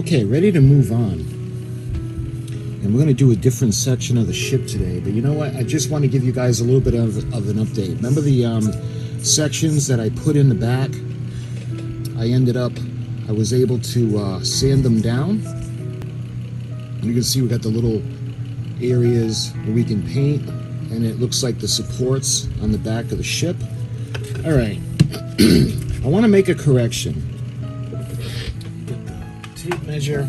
Okay, ready to move on. And we're going to do a different section of the ship today. But you know what? I just want to give you guys a little bit of an update. Remember the sections that I put in the back? I was able to sand them down. You can see we got the little areas where we can paint. And it looks like the supports on the back of the ship. All right. I want to make a correction. Get the tape measure.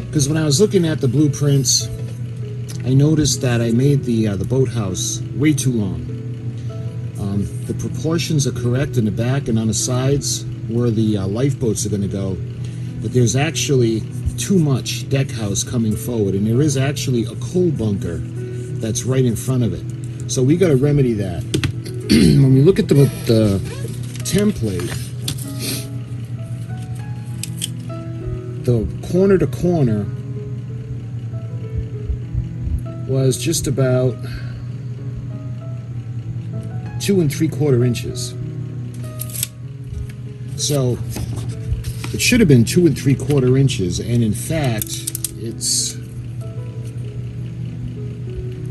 Because when I was looking at the blueprints, I noticed that I made the boathouse way too long. The proportions are correct in the back and on the sides where the lifeboats are going to go. But there's actually too much deck house coming forward. And there is actually a coal bunker that's right in front of it. So we got to remedy that. When we look at the template, the corner to corner was just about 2 3/4 inches. So it should have been 2 3/4 inches, and in fact, it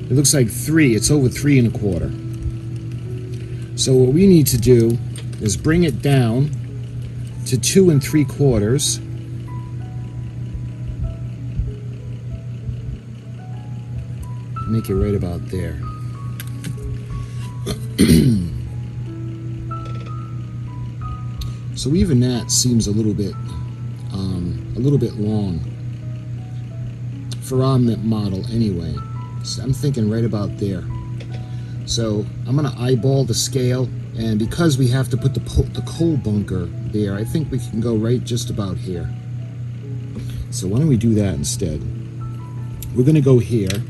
looks like 3. It's over 3 1/4. So what we need to do is bring it down to 2 3/4. Make it right about there. So even that seems a little bit long for our model anyway. So I'm thinking right about there. So I'm gonna eyeball the scale, and because we have to put the coal bunker there, I think we can go right just about here. So why don't we do that instead? We're gonna go here.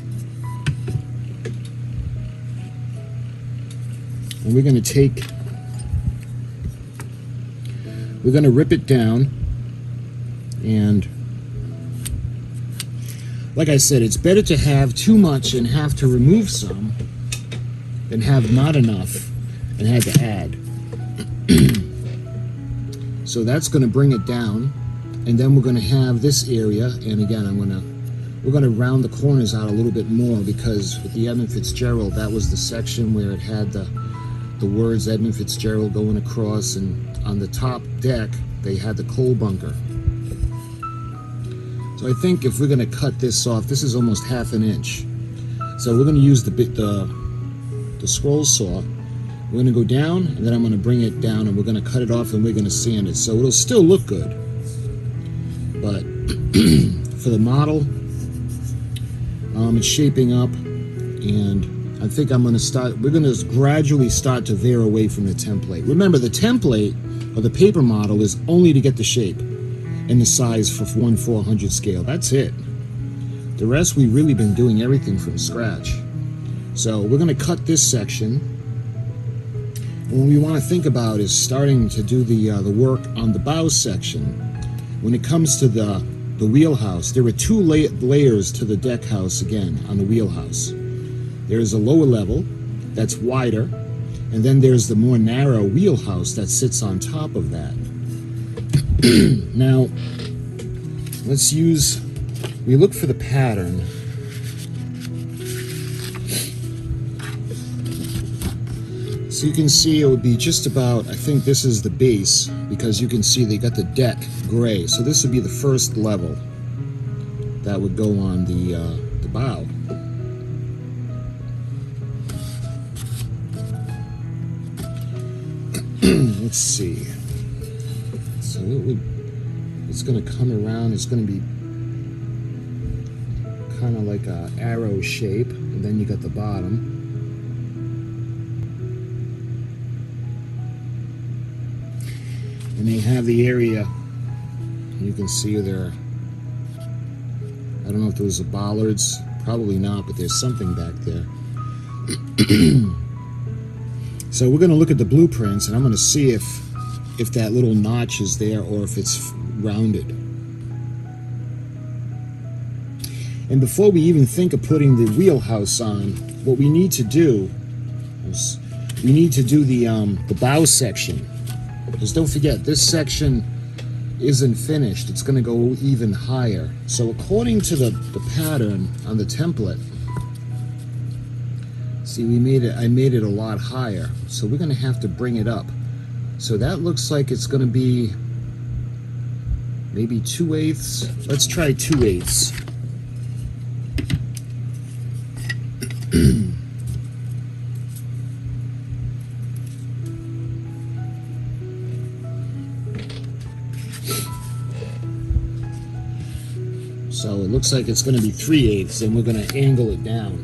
And we're going to rip it down, and like I said, it's better to have too much and have to remove some than have not enough and had to add. So that's going to bring it down, and then we're going to have this area, and again we're going to round the corners out a little bit more, because with the Edmund Fitzgerald, that was the section where it had the words Edmund Fitzgerald going across, and on the top deck they had the coal bunker. So I think if we're going to cut this off, this is almost 1/2 inch. So we're going to use the scroll saw. We're going to go down, and then I'm going to bring it down, and we're going to cut it off, and we're going to sand it. So it'll still look good. But for the model, it's shaping up, and I think we're going to gradually start to veer away from the template. Remember, the template or the paper model is only to get the shape and the size for 1/400 scale. That's it. The rest, we've really been doing everything from scratch. So we're going to cut this section. And what we want to think about is starting to do the work on the bow section. When it comes to the wheelhouse, there are 2 layers to the deck house again on the wheelhouse. There's a lower level that's wider, and then there's the more narrow wheelhouse that sits on top of that. Now, we look for the pattern. So you can see it would be just about, I think this is the base, because you can see they got the deck gray. So this would be the first level that would go on the bow. Let's see. So it's going to come around. It's going to be kind of like a arrow shape, and then you got the bottom. And they have the area. You can see there. I don't know if those are bollards. Probably not, but there's something back there. So we're going to look at the blueprints, and I'm going to see if that little notch is there or if it's rounded. And before we even think of putting the wheelhouse on, what we need to do is we need to do the bow section. Because don't forget, this section isn't finished, it's going to go even higher. So according to the pattern on the template, see, I made it a lot higher. So we're going to have to bring it up. So that looks like it's going to be maybe 2/8. Let's try 2/8. So it looks like it's going to be 3/8, and we're going to angle it down.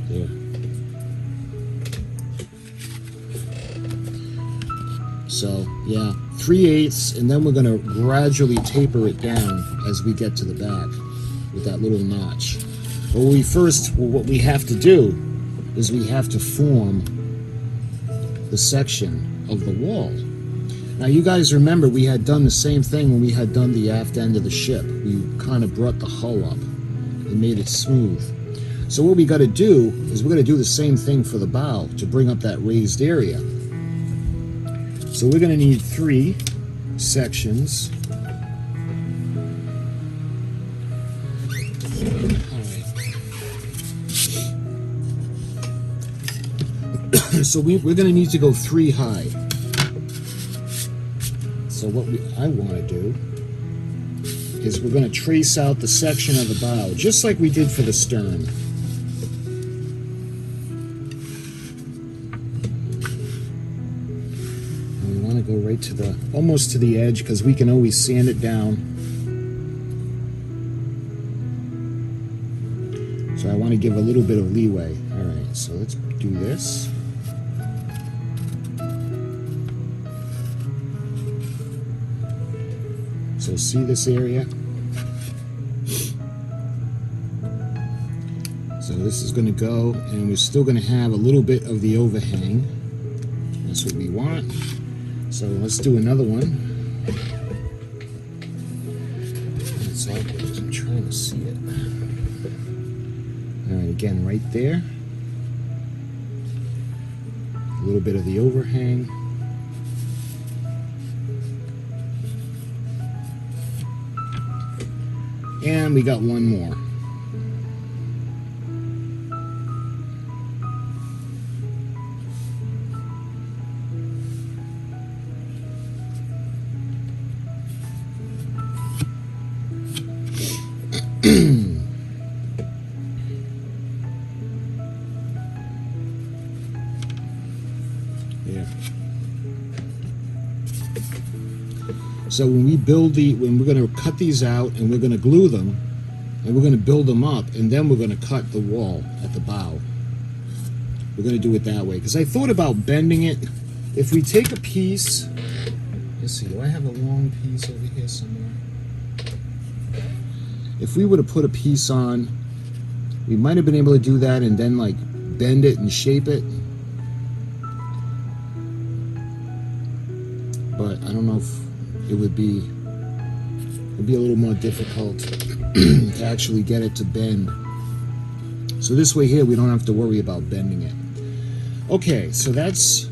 There. So yeah, 3/8, and then we're going to gradually taper it down as we get to the back with that little notch. But what we have to do is we have to form the section of the wall. Now you guys remember we had done the same thing when we had done the aft end of the ship. We kind of brought the hull up and made it smooth. So what we got to do is we're going to do the same thing for the bow to bring up that raised area. So we're going to need 3 sections. So we're going to need to go 3 high. So what I want to do is we're going to trace out the section of the bow, just like we did for the stern. And we want to go right to almost to the edge, because we can always sand it down. So I want to give a little bit of leeway. All right, so let's do this. So see this area? So this is going to go, and we're still going to have a little bit of the overhang. That's what we want. So let's do another one. It's all good. I'm trying to see it. All right, again, right there. A little bit of the overhang. And we got one more. Yeah. So when we're going to cut these out, and we're going to glue them, and we're going to build them up, and then we're going to cut the wall at the bow. We're going to do it that way, because I thought about bending it. If we take a piece, let's see, do I have a long piece over here somewhere? If we were to put a piece on, we might have been able to do that and then like bend it and shape it. But I don't know if it would be a little more difficult to actually get it to bend. So this way here, we don't have to worry about bending it. Okay, so that's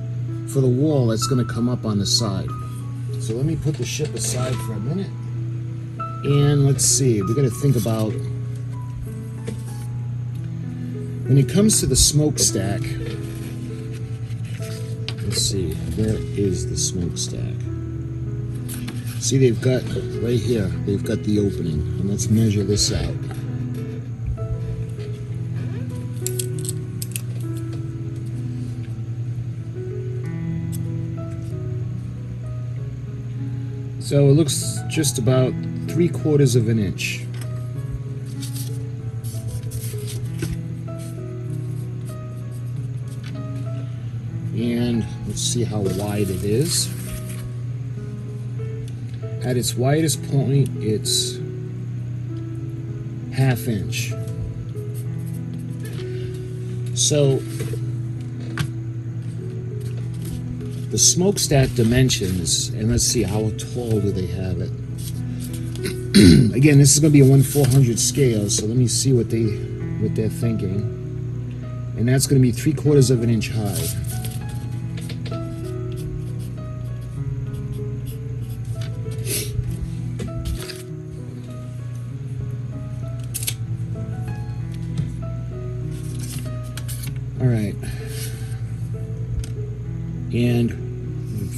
for the wall that's going to come up on the side. So let me put the ship aside for a minute. And let's see, we're going to think about, when it comes to the smokestack, let's see, where is the smokestack? See, they've got, right here, they've got the opening. And let's measure this out. So it looks just about 3/4 of an inch. And let's see how wide it is. At its widest point, it's 1/2 inch. So the smokestack dimensions, and let's see, how tall do they have it? Again, this is going to be a 1/400 scale, so let me see what they're thinking. And that's going to be 3/4 of an inch high. And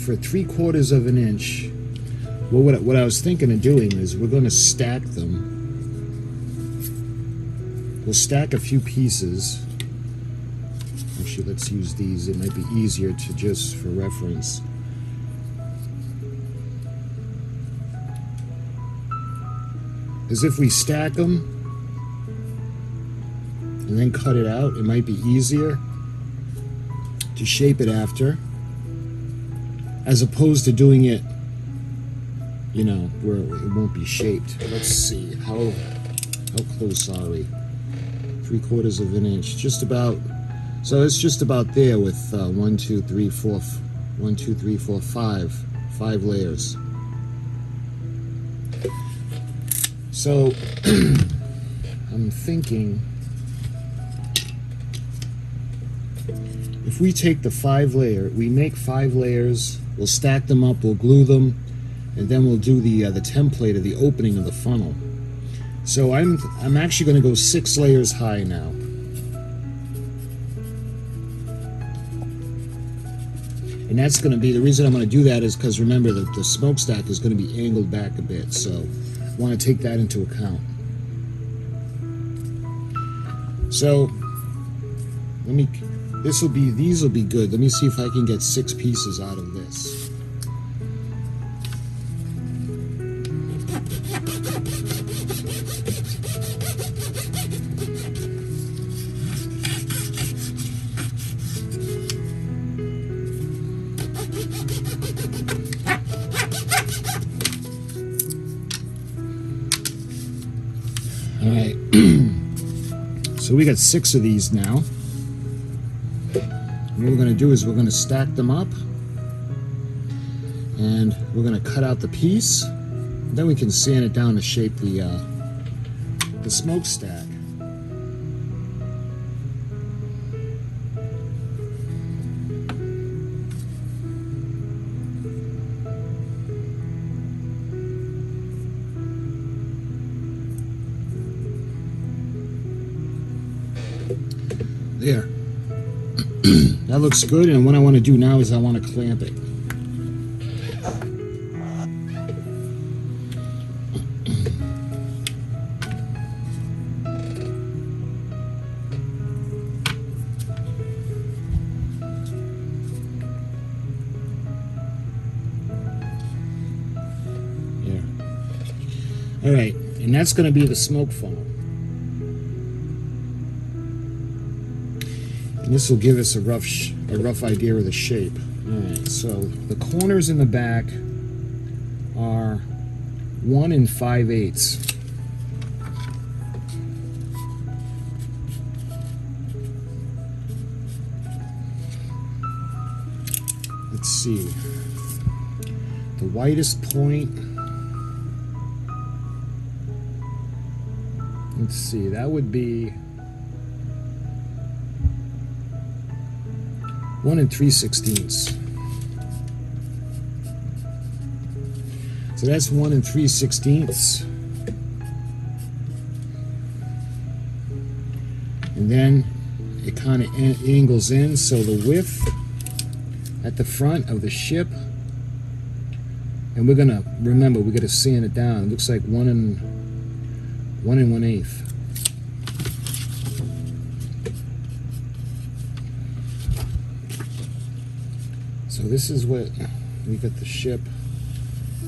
for 3/4 of an inch, well, what I was thinking of doing is we're going to stack them. We'll stack a few pieces. Actually, let's use these. It might be easier to just for reference. As if we stack them and then cut it out, it might be easier to shape it after, as opposed to doing it, you know, where it won't be shaped. Let's see, how close are we? 3/4 of an inch, just about. So it's just about there with 1, 2, 3, 4, 5 layers. So I'm thinking if we take the 5-layer, we make 5 layers, we'll stack them up, we'll glue them, and then we'll do the template of the opening of the funnel. So I'm actually going to go 6 layers high now. And that's going to be, the reason I'm going to do that is because remember that the smokestack is going to be angled back a bit, so I want to take that into account. So these will be good. Let me see if I can get 6 pieces out of this. All right, so we got 6 of these now. And what we're going to do is we're going to stack them up, and we're going to cut out the piece. Then we can sand it down to shape the smokestack. There. That looks good, and what I want to do now is I want to clamp it. There. All right, and that's going to be the smoke funnel. This will give us a rough idea of the shape. All right, so the corners in the back are 1 5/8. Let's see. The widest point. Let's see. That would be 1 3/16. So that's 1 3/16. And then it kind of angles in, so the width at the front of the ship, and we're gonna remember we got to sand it down. It looks like 1 1/8. So this is what we got the ship,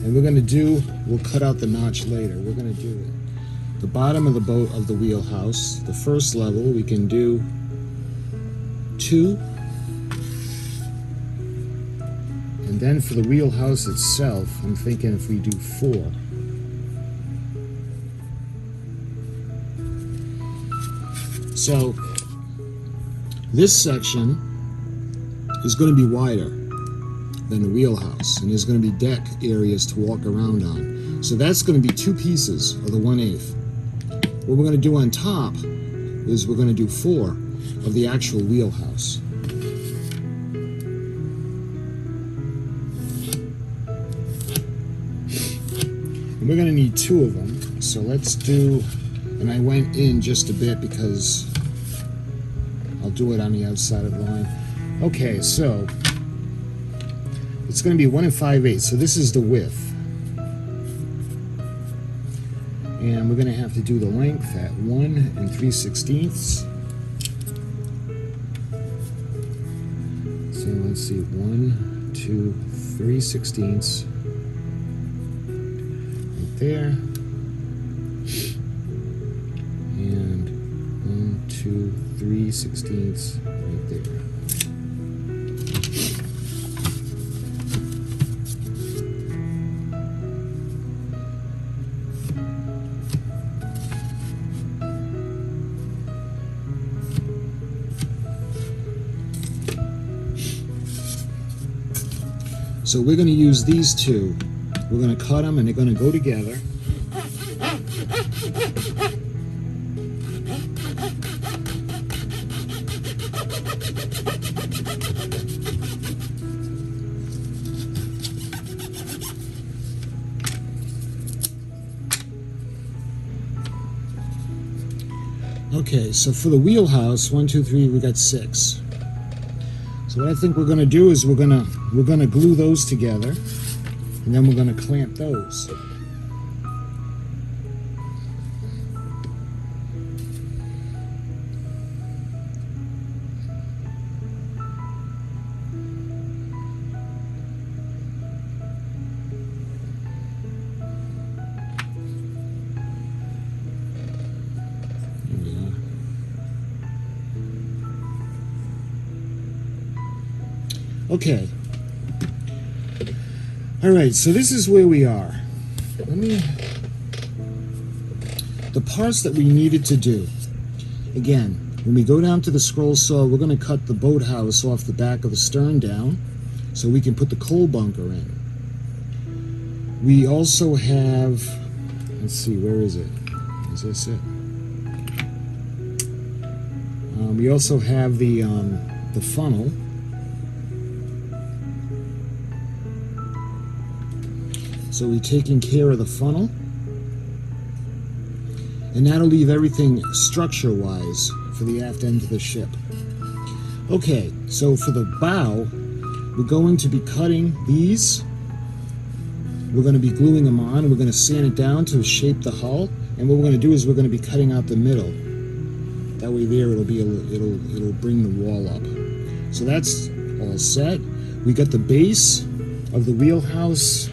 and we're going to do, we'll cut out the notch later. We're going to do it. The bottom of the boat of the wheelhouse, the first level, we can do 2. And then for the wheelhouse itself, I'm thinking if we do 4. So this section is going to be wider than the wheelhouse, and there's going to be deck areas to walk around on. So that's going to be 2 pieces of the 1/8. What we're going to do on top is we're going to do 4 of the actual wheelhouse. And we're going to need 2 of them. So let's do, and I went in just a bit because I'll do it on the outside of the line. Okay, so it's going to be 1 5/8. So this is the width. And we're going to have to do the length at 1 3/16. So let's see, 1, 2, 3/16 right there. And 1, 2, 3/16 right there. So we're going to use these two. We're going to cut them and they're going to go together. Okay, so for the wheelhouse, 1, 2, 3, we got 6. So what I think we're going to do is we're going to glue those together, and then we're going to clamp those. Okay. All right, so this is where we are. The parts that we needed to do. Again, when we go down to the scroll saw, we're going to cut the boathouse off the back of the stern down so we can put the coal bunker in. We also have, let's see, where is it? Is this it? We also have the funnel. So we're taking care of the funnel, and that'll leave everything structure-wise for the aft end of the ship. Okay, so for the bow, we're going to be cutting these. We're going to be gluing them on, and we're going to sand it down to shape the hull. And what we're going to do is we're going to be cutting out the middle. That way, there it'll bring the wall up. So that's all set. We got the base of the wheelhouse.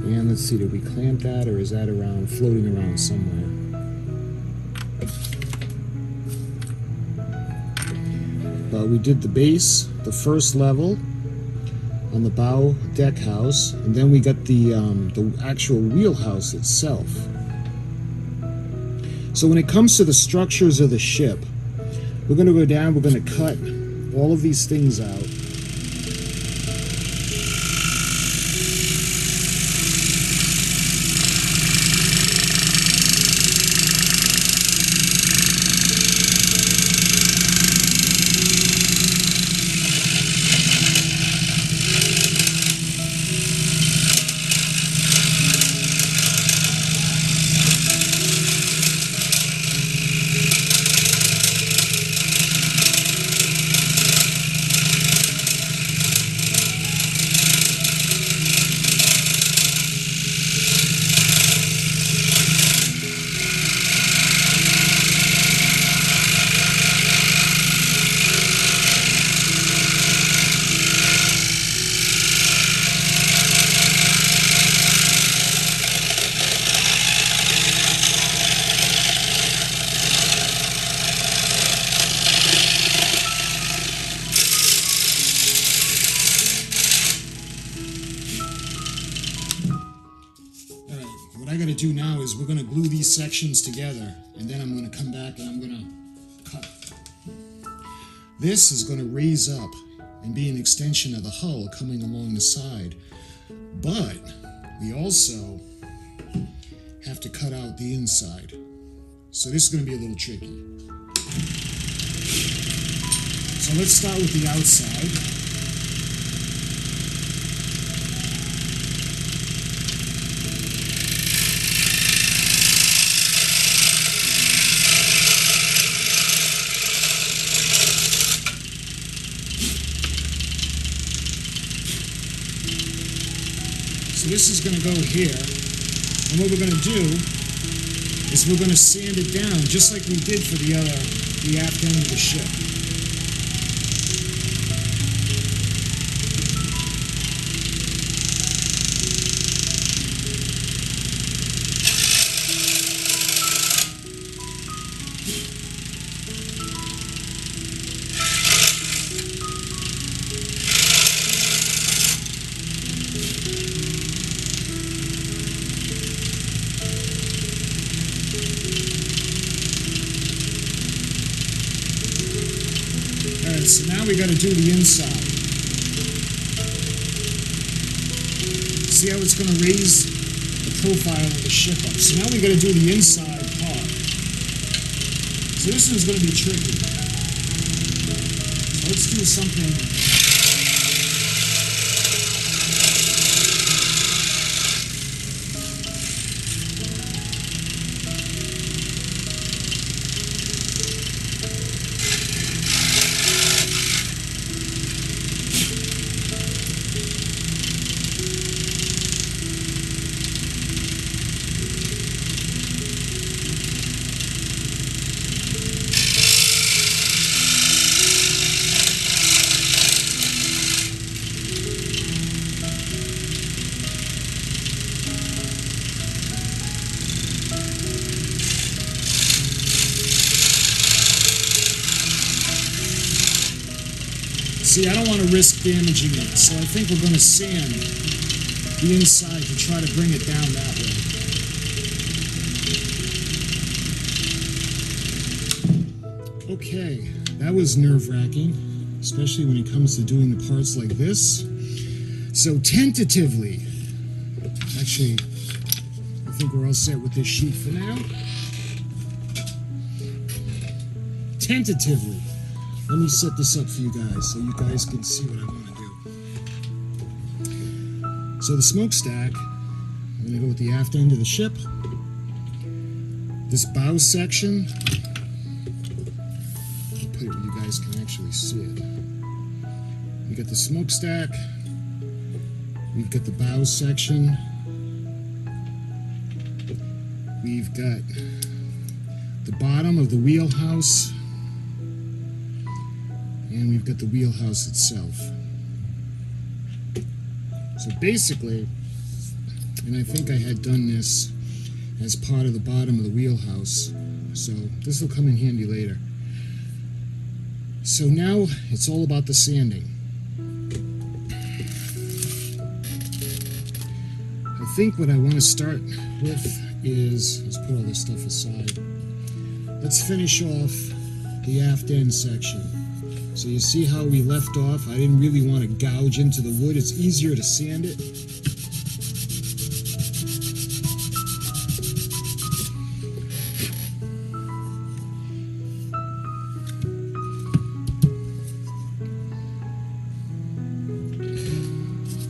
And let's see, did we clamp that, or is that around, floating around somewhere? But we did the base, the first level on the bow deck house, and then we got the actual wheelhouse itself. So when it comes to the structures of the ship, we're going to go down, we're going to cut all of these things out. What I got to do now is we're going to glue these sections together, and then I'm going to come back and I'm going to cut. This is going to raise up and be an extension of the hull coming along the side, but we also have to cut out the inside. So this is going to be a little tricky. So let's start with the outside. So this is going to go here. And what we're going to do is we're going to sand it down just like we did for the aft end of the ship. Alright, so now we got to do the inside. See how it's going to raise the profile of the ship up. So now we got to do the inside part. So this one's going to be tricky. So let's do something. See, I don't want to risk damaging it, so I think we're going to sand the inside to try to bring it down that way. Okay, that was nerve-wracking, especially when it comes to doing the parts like this. So tentatively, actually, I think we're all set with this sheet for now. Tentatively. Let me set this up for you guys so you guys can see what I want to do. So the smokestack, I'm going to go with the aft end of the ship. This bow section, I'll put it where you guys can actually see it. We got the smokestack, we've got the bow section, we've got the bottom of the wheelhouse, and we've got the wheelhouse itself. So basically, and I think I had done this as part of the bottom of the wheelhouse, so this will come in handy later. So now it's all about the sanding. I think what I want to start with is, let's put all this stuff aside. Let's finish off the aft end section. So you see how we left off? I didn't really want to gouge into the wood. It's easier to sand it.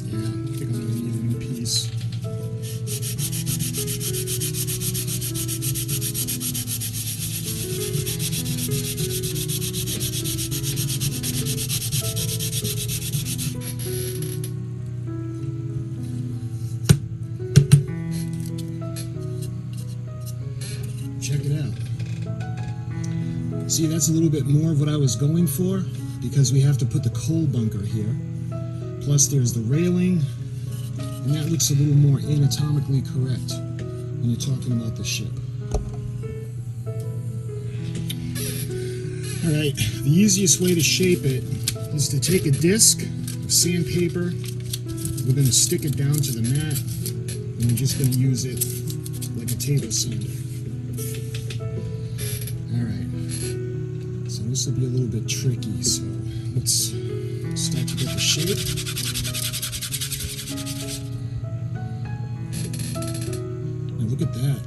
Yeah, I think I'm going to need a new piece. Check it out. See, that's a little bit more of what I was going for, because we have to put the coal bunker here. Plus there's the railing, and that looks a little more anatomically correct when you're talking about the ship. Alright, the easiest way to shape it is to take a disc of sandpaper. We're going to stick it down to the mat, and we're just going to use it like a table sander. Alright, so this will be a little bit tricky, so let's start to get the shape. Now look at that.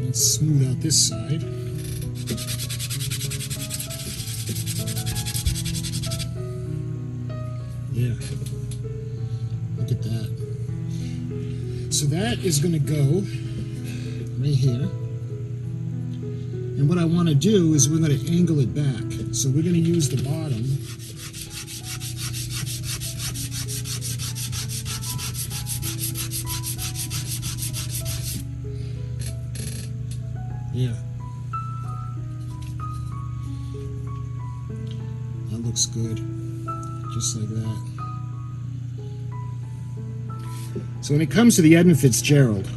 Let's smooth out this side. Yeah, look at that. So that is going to go right here. And what I want to do is we're going to angle it back. So we're going to use the bottom Yeah. That looks good. Just like that. So when it comes to the Edmund Fitzgerald,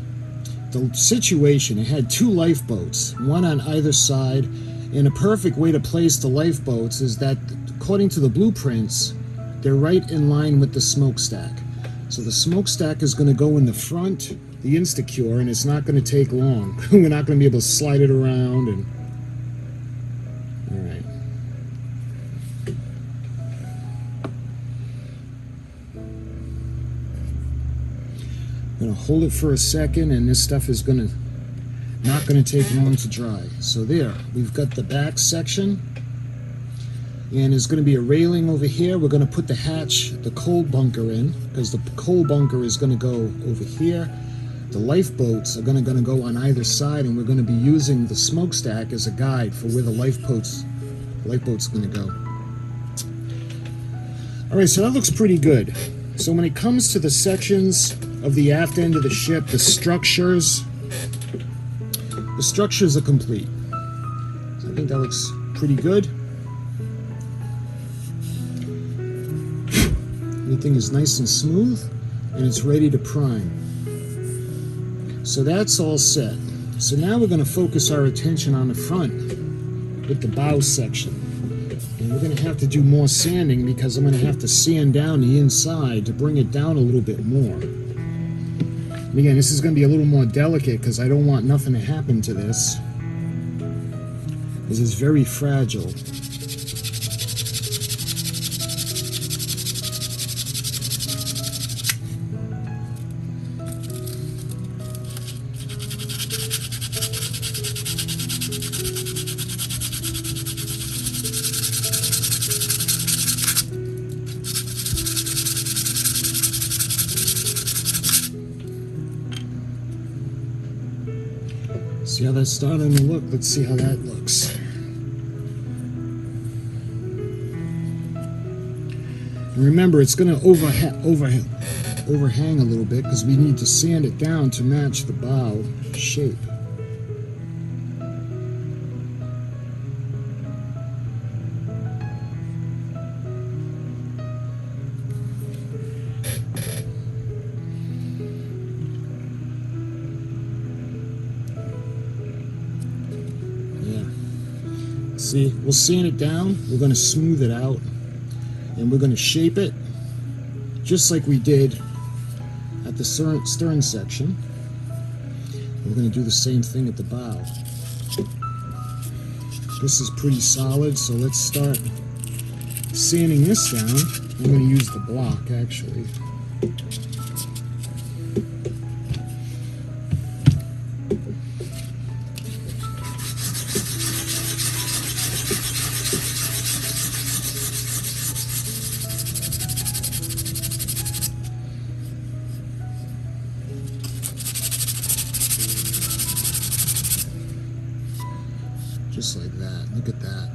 the situation, it had 2 lifeboats, one on either side, and a perfect way to place the lifeboats is that, according to the blueprints, they're right in line with the smokestack. So the smokestack is going to go in the front, the Instacure, and it's not going to take long. We're not going to be able to slide it around. And all right. I'm going to hold it for a second, and this stuff is not going to take long to dry. So there, we've got the back section, and there's going to be a railing over here. We're going to put the hatch, the coal bunker in, because the coal bunker is going to go over here. The lifeboats are going to go on either side, and we're going to be using the smokestack as a guide for where the lifeboat's going to go. All right, so that looks pretty good. So when it comes to the sections of the aft end of the ship, the structures are complete. So I think that looks pretty good. Everything is nice and smooth, and it's ready to prime. So that's all set. So now we're going to focus our attention on the front with the bow section. And we're going to have to do more sanding because I'm going to have to sand down the inside to bring it down a little bit more. And again, this is going to be a little more delicate because I don't want nothing to happen to this. This is very fragile. See how that's starting to look? Let's see how that looks. And remember, it's going to overhang a little bit because we need to sand it down to match the bow shape. See, we'll sand it down, we're going to smooth it out, and we're going to shape it just like we did at the stern section. We're going to do the same thing at the bow. This is pretty solid, so let's start sanding this down. I'm going to use the block, actually. Just like that. Look at that.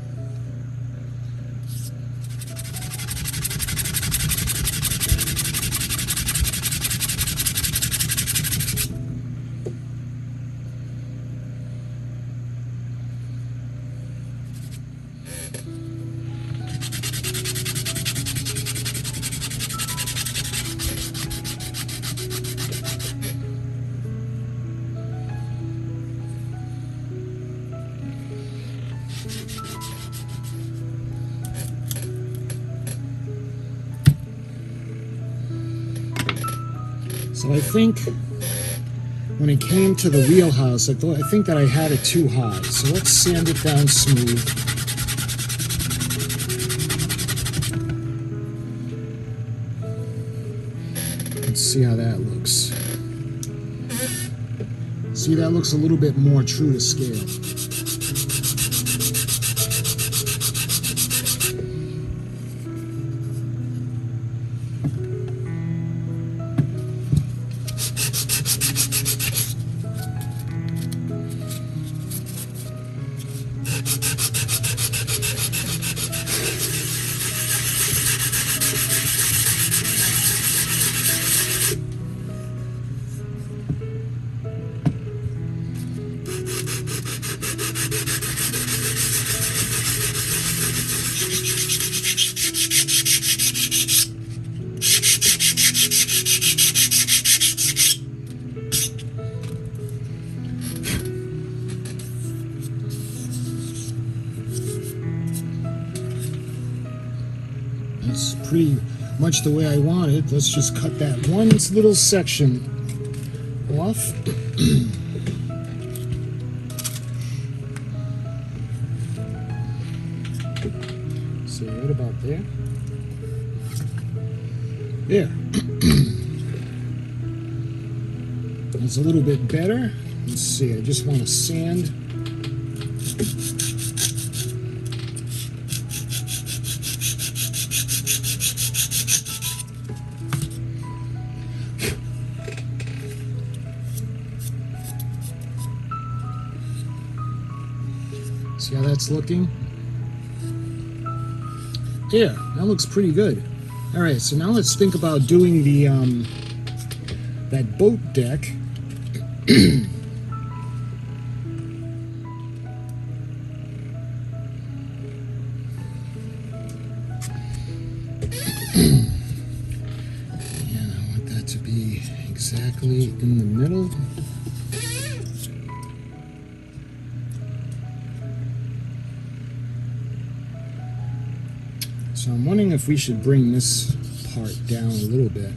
So I think when it came to the wheelhouse, I think that I had it too high. So let's sand it down smooth. Let's see how that looks. See, that looks a little bit more true to scale. pretty much the way I want it. Let's just cut that one little section off. So right about there. There. It's a little bit better. Let's see, I just want to sand. See how that's looking? Yeah, that looks pretty good. All right, so now let's think about doing the that boat deck. Exactly in the middle. So I'm wondering if we should bring this part down a little bit.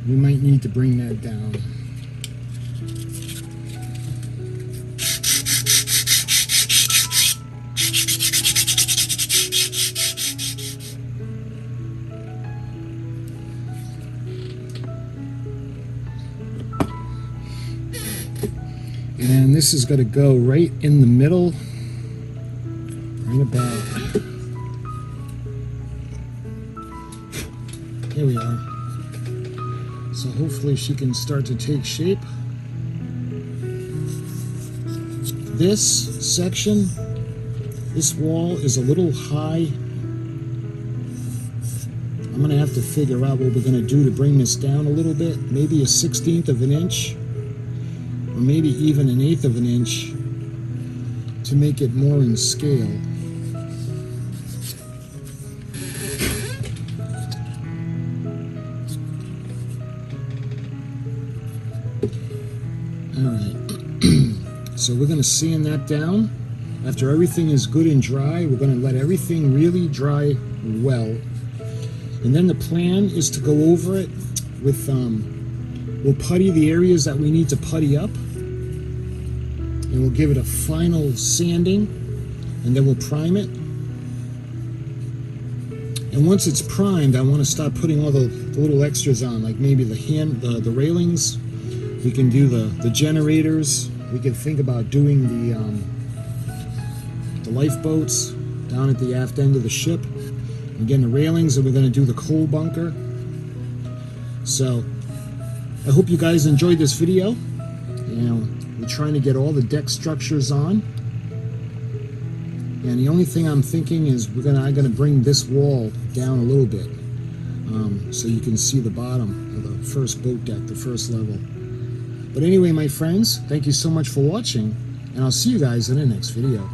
We might need to bring that down. And this is going to go right in the middle, right about, here we are. So hopefully she can start to take shape. This section, this wall is a little high. I'm going to have to figure out what we're going to do to bring this down a little bit, maybe a 1/16 of an inch. Or maybe even an 1/8 of an inch to make it more in scale. Alright, so we're going to sand that down. After everything is good and dry, we're going to let everything really dry well. And then the plan is to go over it with, we'll putty the areas that we need to putty up. And we'll give it a final sanding, and then we'll prime it. And once it's primed, I want to start putting all the little extras on, like maybe the railings. We can do the generators. We can think about doing the lifeboats down at the aft end of the ship. Again, the railings, and we're going to do the coal bunker. So I hope you guys enjoyed this video. We're trying to get all the deck structures on, and the only thing I'm thinking is I'm gonna bring this wall down a little bit, so you can see the bottom of the first boat deck, the first level. But anyway, my friends, thank you so much for watching, and I'll see you guys in the next video.